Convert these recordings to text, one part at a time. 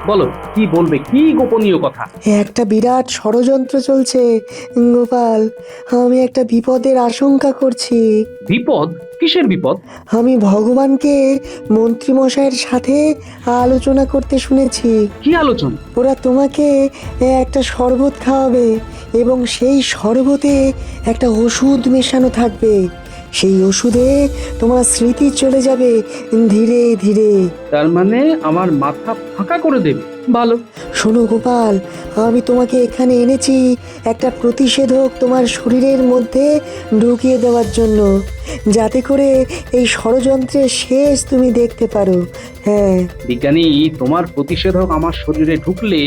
বলো, কি বলবে, কি গোপনীয় কথা? একটা বিরাট ষড়যন্ত্র চলছে গোপাল। আমি একটা বিপদের আশঙ্কা করছি। বিপদ? কিসের বিপদ? আমি ভগবানকে মন্ত্রীমশাইয়ের সাথে আলোচনা করতে শুনেছি। কি আলোচনা? ওরা তোমাকে একটা শরবত খাওয়াবে এবং সেই শরবতে একটা ওষুধ মেশানো থাকবে। সেই ওষুধে তোমার স্মৃতি চলে যাবে ধীরে ধীরে। তার মানে আমার মাথা ফাঁকা করে দেবে? ভালো। শোনো গোপাল, আমি তোমাকে এখানে এনেছি একটা প্রতিষেধক তোমার শরীরের মধ্যে ঢুকিয়ে দেওয়ার জন্য, যাতে করে এই ষড়যন্ত্রের শেষ তুমি দেখতে পারো। হ্যাঁ। বিজ্ঞানী, তোমার প্রতিষেধক আমার শরীরে ঢুকলে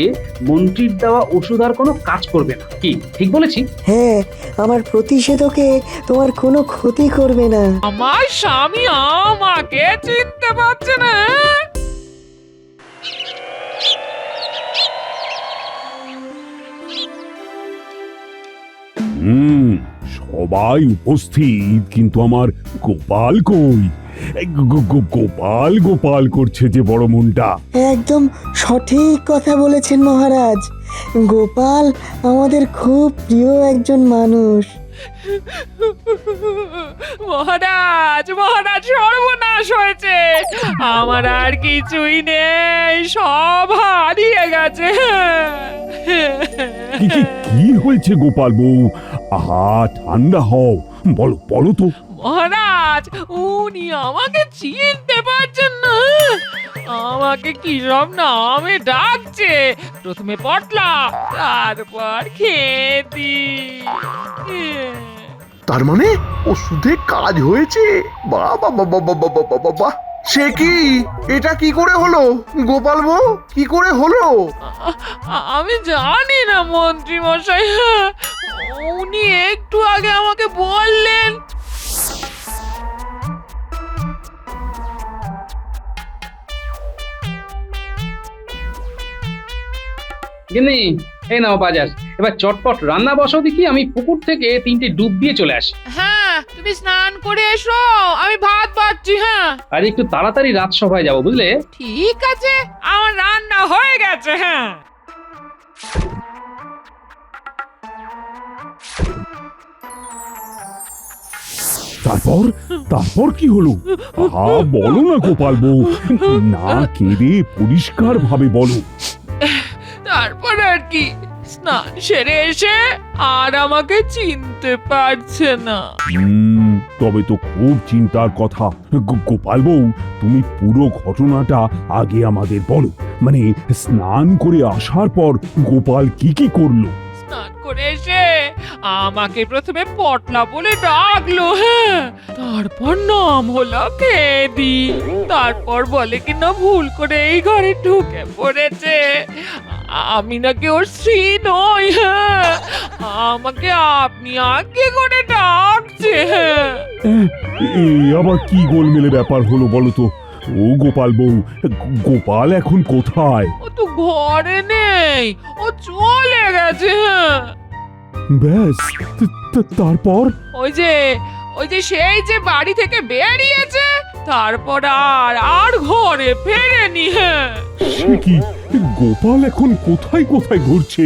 মন্ত্রীর দেওয়া ওষুধ আর কোনো কাজ করবে না, কি ঠিক বলেছি? হ্যাঁ, আমার প্রতিষেধকে তোমার কোনো ক্ষতি করবে না। আমার স্বামী আমাকে চিনতে পারছে না। হুম, সবাই উপস্থিত, কিন্তু আমার গোপাল কই? এই গোপাল গোপাল করছে যে বড় মনটা। একদম সঠিক কথা বলেছেন মহারাজ। গোপাল আমাদের খুব প্রিয় একজন মানুষ। মহারাজ, মহারাজ, সর্বনাশ হয়েছে। আমার আর কিছুই নেই, সব হারিয়ে গেছে। কি হয়েছে গোপাল বউ? আহা, ঠান্ডা হও, বলো বলো তো। মহারাজ, উনি আমাকে চিনতে পারছেন না। আমাকে কি সব নামে ডাকছে। প্রথমে পটলা, তারপর খেতি। তার মানে ওষুধে কাজ হয়েছে? বাহ বাহ বাহ বাহ বাহ বাহ বাহ বাহ! সে কি? এটা কি করে হলো গোপাল বউ? কি করে হলো? আমি জানি না মন্ত্রী মশাই, উনি একটু আগে আমাকে বললেন। গিন্নি, এই নাও বাজার। এবার চটপট রান্না বসাও দেখি, আমি পুকুর থেকে 3টে ডুব দিয়ে চলে আসি। হ্যাঁ, তুমি স্নান করে এসো, আমি ভাত বাড়ছি। হ্যাঁ, আজ একটু তাড়াতাড়ি রাজসভায় যাবো, বুঝলে? ঠিক আছে, আমার রান্না হয়ে গেছে। হ্যাঁ। তারপর তারপর কি হলো? আহা, বলো না গোপাল বউ, না কেঁদে পরিষ্কার ভাবে বলো। তারপর আর কি, স্নান সেরে এসে আর আমাকে চিনতে পারছে না। তবে তো খুব চিন্তার কথা। গোপাল বউ, তুমি পুরো ঘটনাটা আগে আমাদের বলো। মানে স্নান করে আসার পর গোপাল কি কি করলো? স্নান করে এসে আমাকে প্রথমে পটলা বলে ডাকলো। হ্যাঁ, তারপর নাম হলো খেদি। তারপর বলে কিনা ভুল করে এই ঘরে ঢুকে পড়েছে, আমি নাকি ওর স্ত্রী নই। হ্যাঁ, আমাকে আপনি আগে করে ডাকছে। হ্যাঁ, এ আবার কি গোলমেলে ব্যাপার হলো বলো তো? ও গোপাল বউ, গোপাল এখন কোথায়? ও তো ঘরে নেই, ও চলে গেছে। হ্যাঁ, ব্যাস, তারপর? ওই যে সেই যে বাড়ি থেকে বেরিয়েছে, তারপর আর আর ঘরে ফেরেনি। হ্যাঁ, সে কি, গোপাল এখন কোথায় কোথায় ঘুরছে?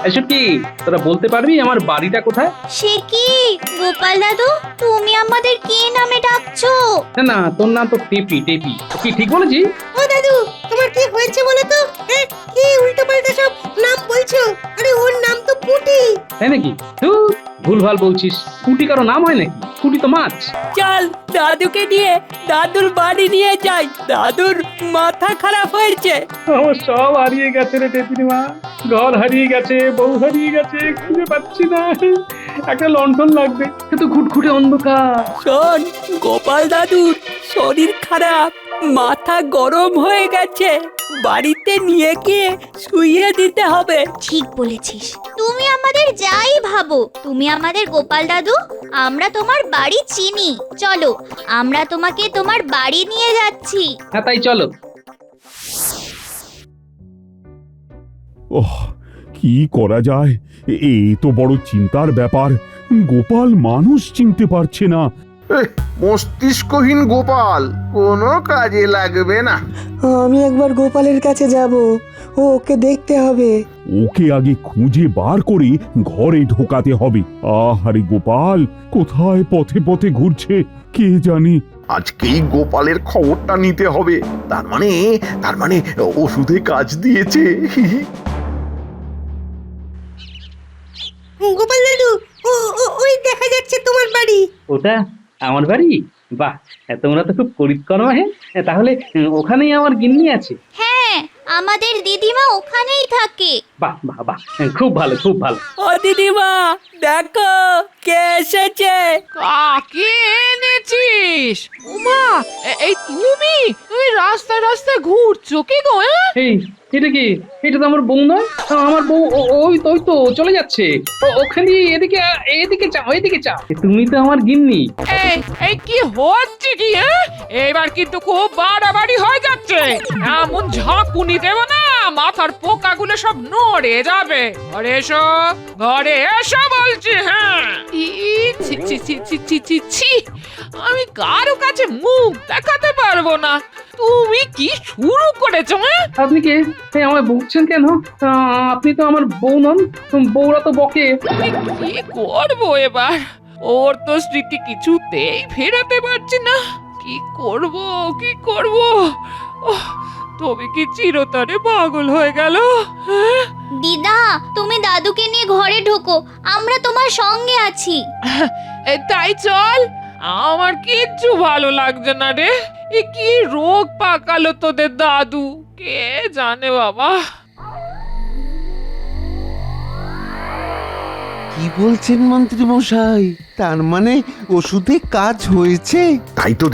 এসব কি, তোরা বলতে পারবি আমার বাড়িটা কোথায়? সে কি গোপাল দাদু, তুমি আমাদের কি নামে ডাকছো? না না, তোর নাম তো টেপি। টেপি কি ঠিক বলেছি? ও দাদু, তোমার কি হয়েছে বলো তো? কি উল্টোপাল্টা সব নাম বলছো? আরে ওর নাম তো পুটি। তাই নাকি? ভুলভাল বলছিস। পুটি কারো নাম হয় নাকি? পুটি তো মাছ। চল দাদুকে নিয়ে দাদুর বাড়ি নিয়ে যাই, দাদুর মাথা খারাপ হয়েছে। আমার সব হারিয়ে গেছে রে টেপির মা। ঘর হারিয়ে গেছে, বউ হারিয়ে গেছে, খুঁজে পাচ্ছি না। একটা লণ্ঠন লাগবে, এত ঘুটঘুটে অন্ধকার। শোন, গোপাল দাদুর শরীর খারাপ, মাথা গরম হয়ে গেছে, বাড়িতে নিয়ে গিয়ে শুইয়ে দিতে হবে। ঠিক বলেছিস, তুমি আমাদের যাই ভাবো, তুমি আমাদের গোপাল দাদু। আমরা তোমার বাড়ি চিনি, চলো আমরা তোমাকে তোমার বাড়ি নিয়ে যাচ্ছি। হ্যাঁ, তাই চলো। ওহ, কি কি করা যায়? এ তো বড় চিন্তার ব্যাপার। গোপাল মানুষ চিনতে পারছে না। মস্তিষ্কহীন গোপাল কোনো কাজে লাগবে না। আমি একবার গোপালের কাছে যাব, ওকে দেখতে হবে। ওকে আগে খুঁজে বার করে ঘরে ঢোকাতে হবে। আহারে গোপাল কোথায় পথে পথে ঘুরছে কে জানে। আজকেই গোপালের খবরটা নিতে হবে। তার মানে ওষুধে কাজ দিয়েছে। গোপাল দাদু, ওই দেখা যাচ্ছে তোমার বাড়ি। ওটা আমার বাড়ি? বাহ, তোমরা তো খুব করিতকর্মা। হ্যাঁ, তাহলে ওখানেই আমার গিন্নি আছে? হ্যাঁ, আমাদের দিদিমা ওখানেই থাকে। বাহ বাহ বাহ, খুব ভালো খুব ভালো। ও দিদিমা, দেখো কে এসেছে। কাকে এনেছিস? উমা, এই তুমি তুমি রাস্তায় রাস্তায় ঘুরছো কি গো? এই, এটা কি? এটা তো আমার বউ নয়। আমার বউ ওই তো চলে যাচ্ছে। ওখানে এদিকে এদিকে চাও, এদিকে চাও। তুমি তো আমার গিন্নি। এই এই কি হচ্ছে কি? এবার কিন্তু খুব বাড়াবাড়ি হয়ে যাচ্ছে। এমন ঝাঁকুনি দেব না, মাথার পোকাগুলো সব নড়ে যাবে। ঘরে এসো, ঘরে এসো বলছি। হ্যাঁ, ছি ছি ছি ছি ছি ছি ছি, আমি কারো কাছে মুখ দেখাতে পারবো না। তুমি কি শুরু করেছো? আপনি কে? আমায় বকছেন কেন? আপনি তো আমার বউ নন। বউরা তো বকে। আমি কি করবো এবার? ওর তো স্মৃতি কিছুতেই ফেরাতে পারছি না। কি করব কি করব? তবে কি চিরতরে পাগল হয়ে গেল? হ্যাঁ? দিদা, তুমি দাদুকে নিয়ে ঘরে ঢোকো, আমরা তোমার সঙ্গে আছি। তাই চল। আমার কিচ্ছু ভালো লাগছে না রে। এ কি রোগ পাকালো তোদের দাদু, কে জানে বাবা। কি বলছেন মন্ত্রী মশাই? তার মানে ওষুধে কাজ হয়েছে? তাই তো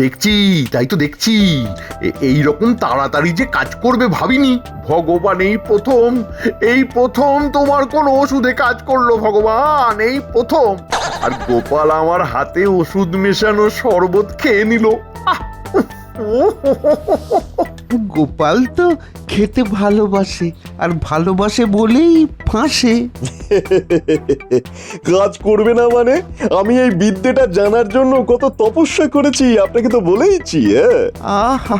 দেখছি এই রকম তাড়াতাড়ি যে কাজ করবে ভাবিনি। ভগবান, এই প্রথম তোমার কোন ওষুধে কাজ করলো। ভগবান, এই প্রথম। আর গোপাল আমার হাতে ওষুধ মেশানো শরবত খেয়ে নিল। গোপাল তো খেতে ভালোবাসে, আর ভালোবাসে বলেই ফাঁসে। কাজ করবে না মানে? আমি এই বিদ্যেটা জানার জন্য কত তপস্যা করেছি, আপনাকে তো বলেইছি। আহা,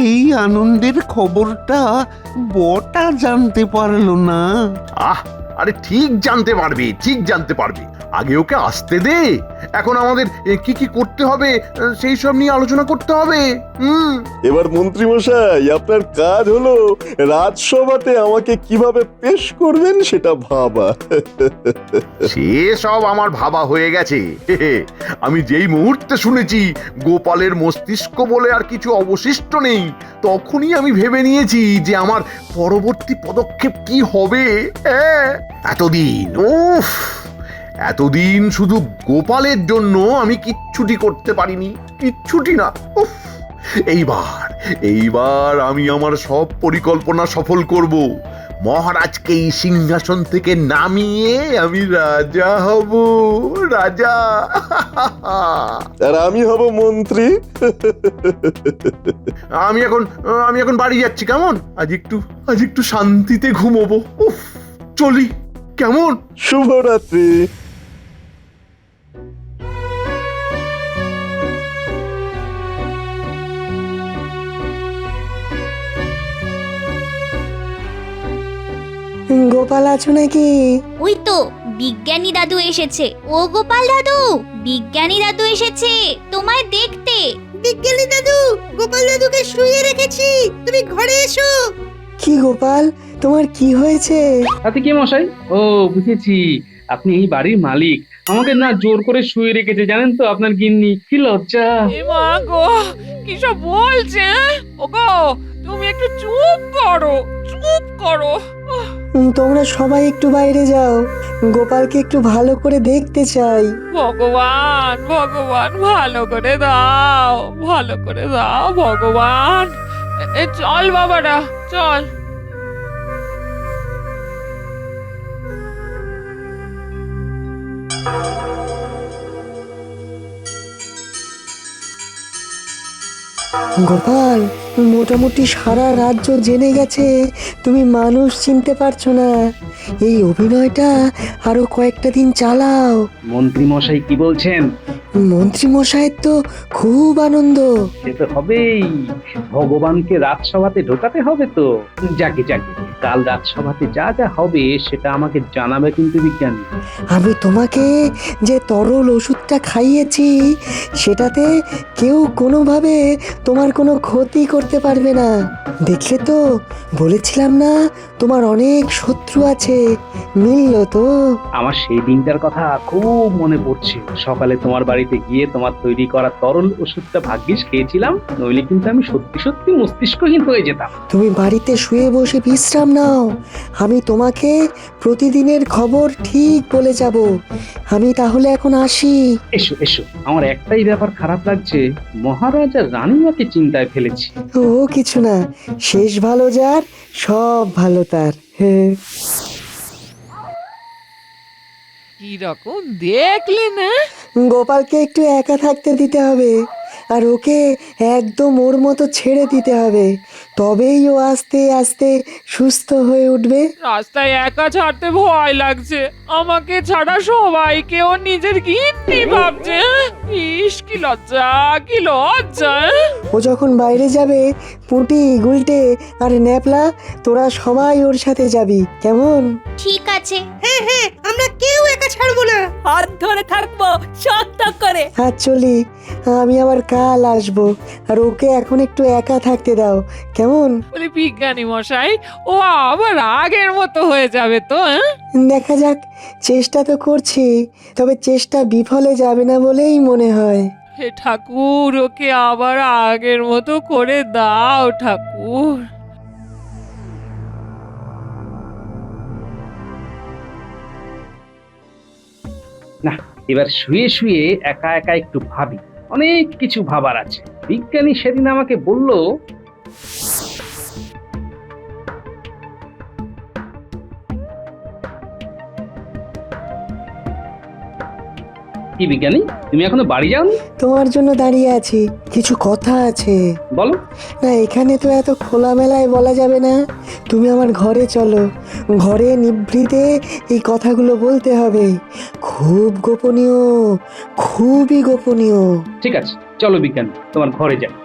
এই আনন্দের খবরটা বটা জানতে পারলো না। আরে ঠিক জানতে পারবে। আগে ওকে আসতে দে। এখন আমাদের কি কি করতে হবে সেই সব নিয়ে আলোচনা করতে হবে। এবার মন্ত্রী মশাই, আপনার কাজ হলো রাজসভাতে আমাকে কিভাবে পেশ করবেন সেটা ভাবা। সে সব আমার ভাবা হয়ে গেছে। আমি যেই মুহূর্তে শুনেছি গোপালের মস্তিষ্ক বলে আর কিছু অবশিষ্ট নেই, তখনই আমি ভেবে নিয়েছি যে আমার পরবর্তী পদক্ষেপ কি হবে। এতদিন শুধু গোপালের জন্য আমি কিচ্ছুটি করতে পারিনি, কিচ্ছুটি না। এইবার আমি আমার সব পরিকল্পনা সফল করব। মহারাজকে এই সিংহাসন থেকে নামিয়ে আমি রাজা হব, রাজা। আর আমি হব মন্ত্রী। আমি এখন বাড়ি যাচ্ছি। কেমন? আজ একটু শান্তিতে ঘুমোবো। চলি কেমন? শুভরাত্রি। গোপাল আছো নাকি? ওই তো বিজ্ঞানী দাদু এসেছে। ও গোপাল দাদু, বিজ্ঞানী দাদু এসেছে তোমায় দেখতে। বিজ্ঞানী দাদু, গোপাল দাদুকে শুইয়ে রেখেছি, তুমি ঘরে এসো। কি গোপাল, তোমার কি হয়েছে? তাতে কি মশাই? ও, বুঝেছি, আপনি এই বাড়ির মালিক। আমাকে না জোর করে শুয়ে রেখেছে, জানেন তো আপনার গিন্নি। কি লজ্জা! এ মা গো, কি সব বলছে? ওগো, তুমি একটু চুপ করো। তোমরা সবাই একটু বাইরে যাও, গোপালকে একটু ভালো করে দেখতে চাই। ভগবান, ভালো করে দাও ভগবান। চল বাবারা, চল। গোপাল, মোটামুটি সারা রাজ্য জেনে গেছে তুমি মানুষ চিনতে পারছো না। এই অভিনয়টা আরো কয়েকটা দিন চালাও। মন্ত্রী মশাই কি বলছেন? মন্ত্রী মশাইয়ের তো খুব আনন্দ। সে তো হবেই, ভগবানকে রাজসভাতে ঢোকাতে হবে তো। যাকে যাকে কাল রাজসভাতে যা যা হবে সেটা আমাকে জানাবে কিন্তু বিজ্ঞানী। আমি তোমাকে যে তরল ওষুধটা খাইয়েছি সেটাতে কেউ কোনোভাবে তোমার কোনো ক্ষতি করতে পারবে না। দেখলে তো, বলেছিলাম না তোমার অনেক শত্রু আছে, মিলল তো। আমার সেই দিনটার কথা খুব মনে পড়ছে। সকালে তোমার বাড়িতে গিয়ে তোমার তৈরি করা তরল ওষুধটা ভাগ্যিস খেয়েছিলাম, নইলে কিন্তু আমি সত্যি সত্যি মস্তিষ্কহীন হয়ে যেতাম। তুমি বাড়িতে শুয়ে বসে বিশ্রাম নাও, আমি তোমাকে প্রতিদিনের খবর ঠিক বলে যাব। আমি তাহলে এখন আসি। এসো এসো, আমার একটাই ব্যাপার খারাপ লাগছে, মহারাজ আর রানীমাকে চিন্তায় ফেলেছি। ও কিছু না, শেষ ভালো যার সব ভালো তার। হ্যাঁ, কিরকম দেখলে না? গোপালকে একটু একা থাকতে দিতে হবে, আর ওকে একদম ওর মতো ছেড়ে দিতে হবে, তবেই ও আস্তে আস্তে সুস্থ হয়ে উঠবে। রাস্তায় একা ছাড়তে ভয় লাগছে, আমাকে ছাড়া সবাইকে ও নিজের গিন্নি ভাবছে। ইস কি লজ্জা, কি লজ্জা! ও যখন বাইরে যাবে, পুঁটি, গুলটে আর ন্যাপলা তোরা সবাই ওর সাথে যাবি, কেমন? ঠিক আছে। হ্যাঁ হ্যাঁ, আমরা কেউ একা ছাড়বো না। হাত ধরে থাকবো শক্ত করে। আর চলি, আমি আবার কাল আসবো, আর ওকে এখন একটু একা থাকতে দাও, কেমন? বলি বিজ্ঞানী মশাই, ও আবার আগের মতো হয়ে যাবে তো? দেখা যাক, চেষ্টা তো করছি, তবে চেষ্টা বিফলে যাবে না বলেই মনে হয়। হে ঠাকুর, ওকে আবার আগের মতো করে দাও ঠাকুর। না, এবার শুয়ে শুয়ে একা একা একটু ভাবি, অনেক কিছু ভাবার আছে। বিজ্ঞানী সেদিন আমাকে বলল, কি বিজ্ঞানী, তুমি এখনো বাড়ি যাওনি? তোমার জন্য দাঁড়িয়ে আছি, কিছু কথা আছে। বলো। না, এখানে তো এত খোলামেলায় বলা যাবে না, তুমি আমার ঘরে চলো, ঘরে নিভৃতে এই কথাগুলো বলতে হবে, খুব গোপনীয়, খুবই গোপনীয়। ঠিক আছে, চলো বিজ্ঞানী, তোমার ঘরে যাই।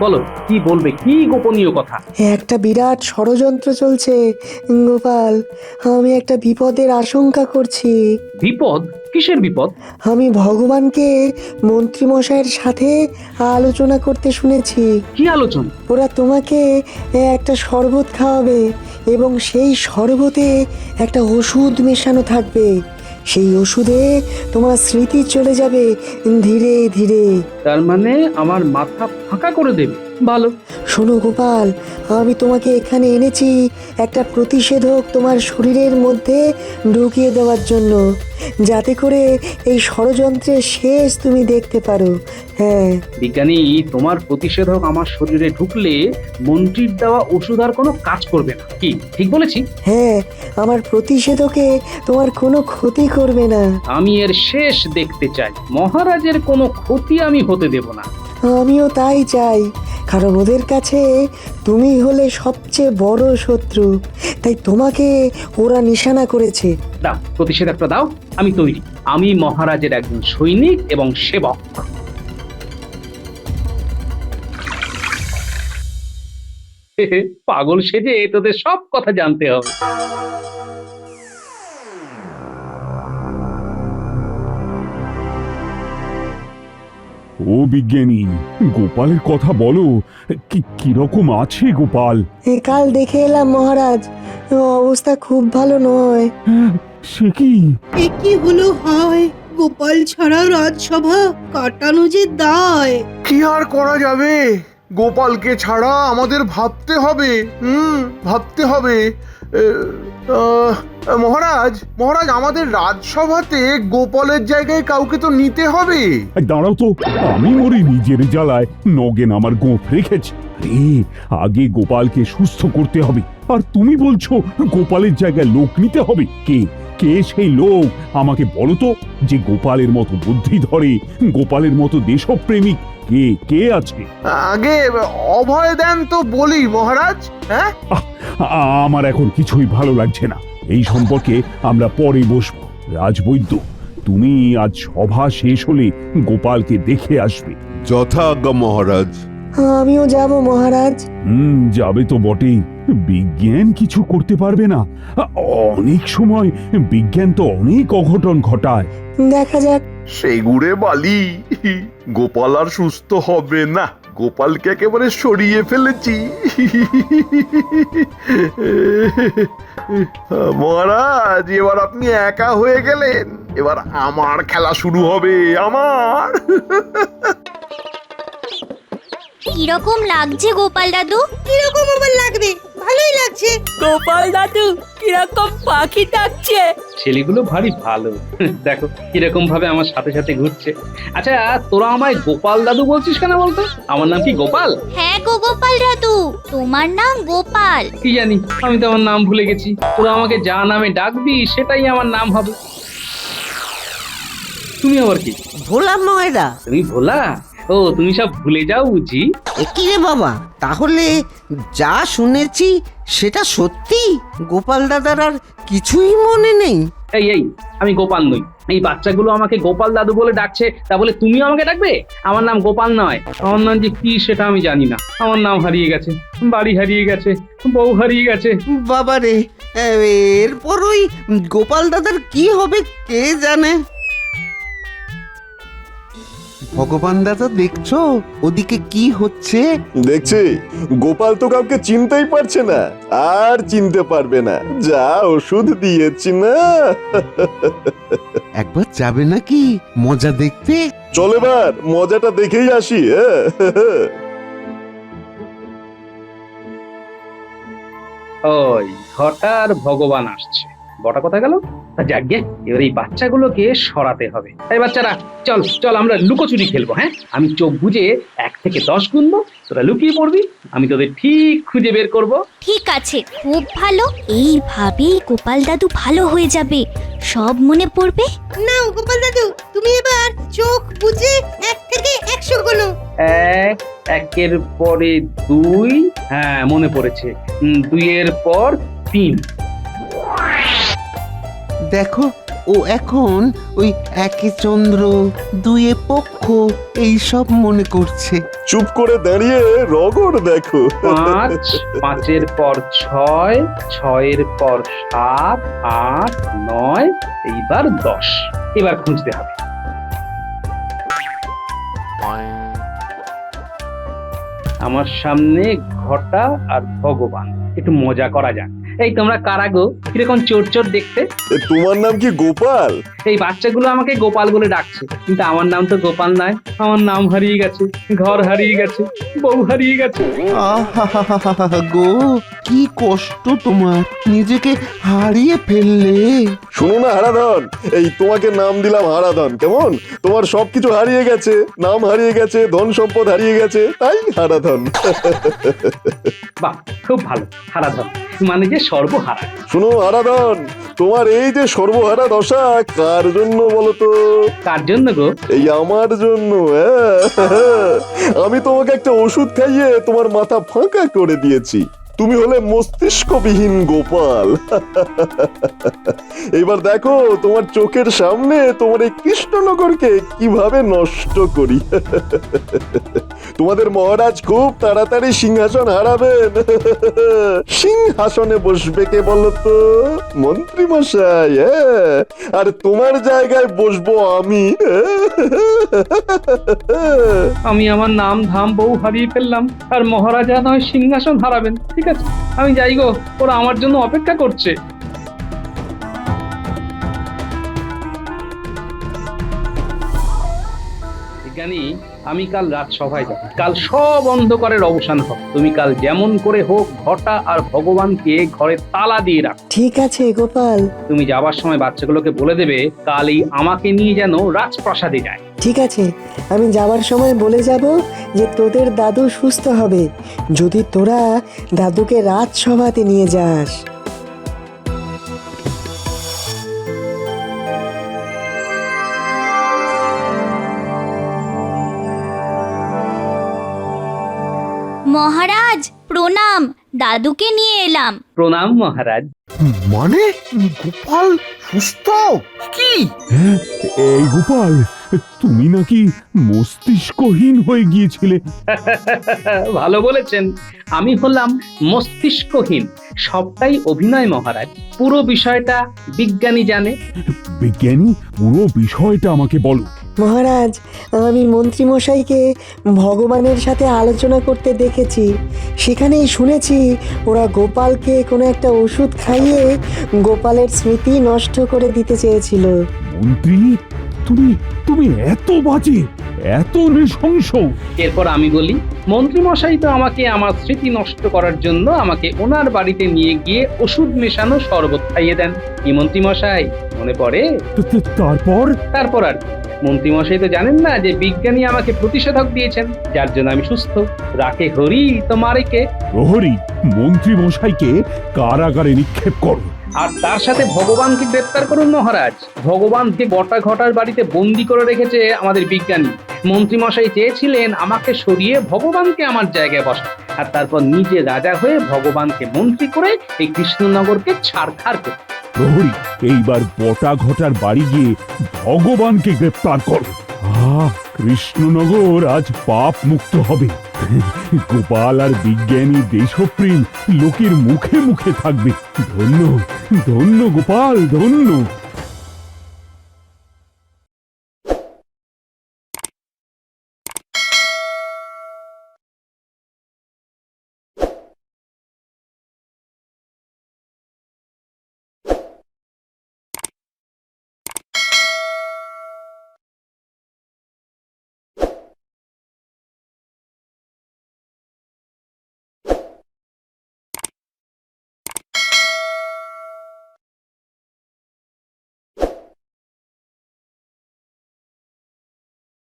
বলো, কি বলবে, কি গোপনীয় কথা? একটা বিরাট ষড়যন্ত্র চলছে গোপাল, আমি একটা বিপদের আশঙ্কা করছি। বিপদ? কিসের বিপদ? আমি ভগবানকে মন্ত্রীমশাইয়ের সাথে আলোচনা করতে শুনেছি। কি আলোচনা? ওরা তোমাকে একটা শরবত খাওয়াবে, এবং সেই শরবতে একটা ওষুধ মেশানো থাকবে। সেই ওষুধে তোমার স্মৃতি চলে যাবে ধীরে ধীরে। তার মানে আমার মাথা ফাঁকা করে দেবে? ভালো। শোনো গোপাল, আমি তোমাকে এখানে এনেছি একটা প্রতিষেধক তোমার শরীরের মধ্যে ঢুকিয়ে দেওয়ার জন্য, যাতে করে এই ষড়যন্ত্রের শেষ তুমি দেখতে পারো। হ্যাঁ বিজ্ঞানী, তোমার প্রতিষেধক আমার শরীরে ঢুকলে মন্ত্রীর দেওয়া ওষুধ আর কোনো কাজ করবে না, কি ঠিক বলেছি? হ্যাঁ, আমার প্রতিষেধকে তোমার কোনো ক্ষতি করবে না। আমি এর শেষ দেখতে চাই, মহারাজের কোনো ক্ষতি আমি হতে দেব না। আমিও তাই চাই, কারণ ওদের কাছে তুমি হলে সবচেয়ে বড় শত্রু, তাই তোমাকে ওরা নিশানা করেছে। দাও, প্রতিষেধকটা দাও, আমি তৈরি। আমি মহারাজের একজন সৈনিক এবং সেবক। পাগল সেজে তোদের সব কথা জানতে হবে। ও বিজ্ঞানী, গোপালের কথা বলো, কিরকম আছে গোপাল? কাল দেখে এলাম মহারাজ, অবস্থা খুব ভালো নয়। সে কি? এ কি হলো হয়, গোপাল ছাড়া রাজসভা কাটানো যে দায়। কি আর করা যাবে, গোপালকে ছাড়া আমাদের ভাবতে হবে। ভাবতে হবে। মহারাজ মহারাজ আমাদের রাজসভাতে গোপালের জায়গায় কাউকে তো নিতে হবে। এই দাঁড়াও তো, আমি মরি নিজের জ্বালায় নগেন আমার গোঁফ রেখেছে। আরে আগে গোপালকে সুস্থ করতে হবে, আর তুমি বলছো গোপালের জায়গায় লোক নিতে হবে। কে কে সেই লোক আমাকে বলো তো, যে গোপালের মতো বুদ্ধি ধরে, গোপালের মতো দেশপ্রেমিক কে কে আছে? আগে অভয় দেন তো বলি মহারাজ। হ্যাঁ, আমার এখন কিছুই ভালো লাগছে না। এই সম্পর্কে আমরা পরে বসবো। রাজবৈদ্য, তুমি আজ সভা শেষ হলে গোপালকে দেখে আসবে। যথাজ্ঞা মহারাজ। আমিও যাব মহারাজ। যাবে তো বটেই। বিজ্ঞান কিছু করতে পারবে না। অনেক সময় বিজ্ঞান তো অনেক অঘটন ঘটায়। দেখা যাক। সেগুড়ে বালি, গোপাল আর সুস্থ হবে না। গোপালকে একেবারে সরিয়ে ফেলেছি। মহারাজ, এবার আপনি একা হয়ে গেলেন। এবার আমার খেলা শুরু হবে, আমার। কিরকম লাগছে গোপাল দাদু? কিরকম আবার লাগবে? ভালোই লাগছে। গোপাল দাদু কিরকম পাখি ডাকছে। ছেলেগুলো ভারী ভালো। দেখো কিরকম ভাবে আমার সাথে সাথে ঘুরছে। আচ্ছা, তোরা আমায় গোপাল দাদু বলছিস কেন বলতো? আমার নাম কি গোপাল? হ্যাঁ গো গোপাল দাদু, তোমার নাম গোপাল। কি জানি, আমি তো আমার নাম ভুলে গেছি। তোরা আমাকে যা নামে ডাকবি সেটাই আমার নাম হবে। তুমি আবার কি? ভোলা ময়রা। তুমি ভোলা? ও, তুমি সব ভুলে যাও বুঝি। কি রে বাবা, তাহলে যা শুনেছি সেটা সত্যি? গোপাল দাদার আর কিছুই মনে নেই? এই এই, আমি গোপাল নই। এই বাচ্চাগুলো আমাকে গোপাল দাদু বলে ডাকছে, তা বলে তুমিও আমাকে ডাকবে? আমার নাম গোপাল নয়। আমার নাম যে কি সেটা আমি জানি না। আমার নাম হারিয়ে গেছে, বাড়ি হারিয়ে গেছে, বউ হারিয়ে গেছে। বাবা রে, এরপর ওই গোপাল দাদার কি হবে কে জানে। ভগবান দাদা, দেখছো ওদিকে কি হচ্ছে? দেখছি গোপাল তো কাউকে চিনতেই পারছে না, আর চিনতে পারবে না। যা ওষুধ দিয়েছি না। একবার যাবে নাকি মজা দেখতে? চল এবার মজাটা দেখেই আসি। ওই ঘটা আর ভগবান আসছে। বটা কথা গেল? যাকে এবার এই বাচ্চাগুলোকে সরাতে হবে। এই বাচ্চারা, চল চল, আমরা লুকোচুরি খেলবো। হ্যাঁ, আমি চোখ বুঝে 1 থেকে 10 গুনবো, তোরা লুকিয়ে পড়বি। আমি তোদের ঠিক খুঁজে বের করব। ঠিক আছে, খুব ভালো। এইভাবেই গোপাল দাদু ভালো হয়ে যাবে, সব মনে পড়বে। নাও গোপাল দাদু, তুমি এবার চোখ বুঝে 1 থেকে 100 গোনো। 1, 1-এর পরে 2, হ্যাঁ মনে পড়েছে, 2-এর পর 3। দেখো, ও এখন ওই 1-এ চন্দ্র, 2-এ পক্ষ এই সব মনে করছে। চুপ করে দাঁড়িয়ে রগড় দেখো। 5, 5-এর পর 6, 6-এর পর 7, 8, 9, এইবার 10। এবার খুঁজতে হবে। আমার সামনে ঘটা আর ভগবান। একটু মজা করা যাক। এই তোমরা কারা গো? কিরকম চোর চোর দেখতে? তোমার নাম কি গোপাল? এই বাচ্চাগুলো আমাকে গোপাল বলে ডাকছে, কিন্তু আমার নাম তো গোপাল নয়। আমার নাম হারিয়ে গেছে, ঘর হারিয়ে গেছে, বউ হারিয়ে গেছে। আহা গো, কি কষ্ট তোমার, নিজেকে হারিয়ে ফেললে। শোনো না হারাধন, এই তোমাকে নাম দিলাম হারাধন, কেমন? তোমার সবকিছু হারিয়ে গেছে, নাম হারিয়ে গেছে, ধন সম্পদ হারিয়ে গেছে, তাই হারাধন। বাহ, খুব ভালো। হারাধন মানে যে সর্বহারা। শোনো হারাধন, তোমার এই যে সর্বহারা দশা কার জন্য বলো তো? কার জন্য গো? এই আমার জন্য। আমি তোমাকে একটা ওষুধ খাইয়ে তোমার মাথা ফাঁকা করে দিয়েছি। তুমি হলে মস্তিষ্কবিহীন গোপাল। এবার দেখো তোমার চোখের সামনে তোমার এই কৃষ্ণনগরকে কিভাবে নষ্ট করি। তোমাদের মহারাজ খুব তাড়াতাড়ি সিংহাসন হারাবেন। সিংহাসনে বসবে কে বলতো? মন্ত্রী মশাই। আর তোমার জায়গায় বসবো আমি। আমি আমার নাম ধাম বউ হারিয়ে ফেললাম, আর মহারাজা নয় সিংহাসন হারাবেন। ঠিক আছে, আমি যাই গো, ওরা আমার জন্য অপেক্ষা করছে। বিজ্ঞানী, আমি কাল রাজসভায় যাব। কাল সব অন্ধকারের অবসান হবে। তুমি কাল যেমন করে হোক ঘটা আর ভগবানকে ঘরে তালা দিয়ে রাখ। ঠিক আছে গোপাল। তুমি যাবার সময় বাচ্চাগুলোকে বলে দেবে কাল এই আমাকে নিয়ে যেন রাজপ্রাসাদে যায়। ঠিক আছে, আমি যাওয়ার সময় বলে যাব যে তোদের দাদু সুস্থ হবে যদি তোরা দাদুকে রাজসভাতে নিয়ে যাস। মহারাজ প্রণাম, দাদুকে নিয়ে এলাম। প্রণাম মহারাজ। মানে গোপাল সুস্থ? কি হ্যাঁ, এই গোপাল, তুমি নাকি মস্তিষ্কহীন হয়ে গিয়েছিলে। ভালো বলেছেন, আমি হলাম মস্তিষ্কহীন। সবটাই অভিনয় মহারাজ। পুরো বিষয়টা বিজ্ঞানী জানে। বিজ্ঞানী, পুরো বিষয়টা আমাকে বলো। মহারাজ, আমি মন্ত্রীমশাইকে ভগবানের সাথে আলোচনা করতে দেখেছি। সেখানেই শুনেছি ওরা গোপালকে কোনো একটা ওষুধ খাইয়ে গোপালের স্মৃতি নষ্ট করে দিতে চেয়েছিল। মন্ত্রী, তুমি তুমি এত বাজে, এত নৃশংস। এরপর আমি বলি, মন্ত্রী মশাই তো আমাকে আমার স্মৃতি নষ্ট করার জন্য আমাকে ওনার বাড়িতে নিয়ে গিয়ে ওষুধ মেশানো শরবত খাইয়ে দেন। কি মন্ত্রী মশাই, মনে পড়ে? তারপর? তারপর আর কি? মন্ত্রী মশাই তো জানেন না যে বিজ্ঞানী আমাকে প্রতিষেধক দিয়েছেন, যার জন্য আমি সুস্থ। রাখে হরি তো মারে কে। প্রহরী, মন্ত্রী মশাইকে কারাগারে নিক্ষেপ করো। আর তার সাথে ভগবানকে গ্রেপ্তার করুন মহারাজ। ভগবানকে বটা ঘটার বাড়িতে বন্দি করে রেখেছে আমাদের বিজ্ঞানী। মন্ত্রী মশাই চেয়েছিলেন আমাকে সরিয়ে ভগবানকে আমার জায়গায় বসান, আর তারপর নিজে রাজা হয়ে ভগবানকে মন্ত্রী করে এই কৃষ্ণনগরকে ছাড়খাড় করে। প্রহরী, এইবার বটা ঘটার বাড়ি গিয়ে ভগবানকে গ্রেপ্তার করো। কৃষ্ণনগর আজ পাপ মুক্ত হবে। গোপাল আর বিজ্ঞানী দেশপ্রেম লোকের মুখে মুখে থাকবে। ধন্য, ধন্য গোপাল, ধন্য।